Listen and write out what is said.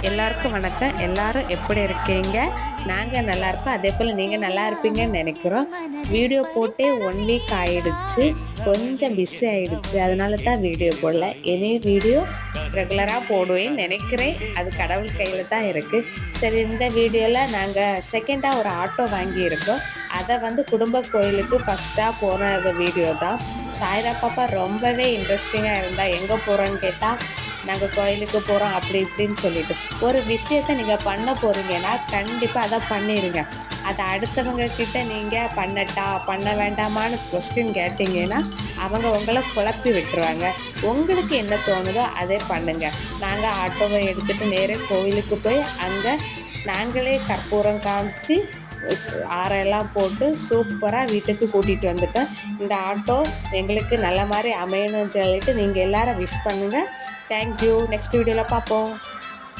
எல்லாருக்கும் வணக்கம். எல்லாரும் எப்படி இருக்கீங்க? நாங்க நல்லா இருக்கோம். அதேபோல நீங்க நல்லா இருப்பீங்கன்னு நெனைக்கிறோம். வீடியோ போட்டே 1 வீக் ஆயிடுச்சு. கொஞ்சம் பிஸி ஆயிடுச்சு. அதனால தான் வீடியோ போடல. இனி வீடியோ ரெகுலரா போடுவேன்னு நெனைக்கிறேன். அது கடவுள் கையில தான் இருக்கு. சரி, இந்த வீடியோல நாங்க செகண்டா ஒரு ஆட்டோ வாங்கியிருக்கோம். அத குடும்ப கோயிலுக்கு ஃபர்ஸ்ட்டா போன வீடியோ தான். சாய்ரா பாப்பா ரொம்பவே இன்ட்ரெஸ்டிங்கா இருந்தா. எங்க போறோன்னு கேட்டா, நாங்க கோயிலுக்கு போறோம் அப்படி இப்படின்னு சொல்லிட்டு. ஒரு விஷயத்த நீங்க பண்ண போறீங்கன்னா, கண்டிப்பா அத பண்ணிருங்க. அத அடுத்தவங்க கிட்ட நீங்க பண்ணட்டா, பண்ண வேண்டாமான்னு கொஸ்டின் கேட்டீங்கன்னா, அவங்க உங்கள குழப்பி விட்டுருவாங்க. உங்களுக்கு என்ன தோணுதோ அதே பண்ணுங்க. நாங்க ஆட்டோவ எடுத்துட்டு நேரா கோவிலுக்கு போய், அங்க நாங்களே கற்பூரம் காமிச்சு, ஆரெல்லாம் போட்டு சூப்பரா வீட்டுக்கு கூட்டிட்டு வந்துட்டோம். இந்த ஆட்டோ எங்களுக்கு நல்ல மாரி அமையணும்னு சொல்லிட்டு நீங்க எல்லாரும் விஷ் பண்ணுங்க. Thank you. நெக்ஸ்ட் வீடியோல பார்ப்போம்.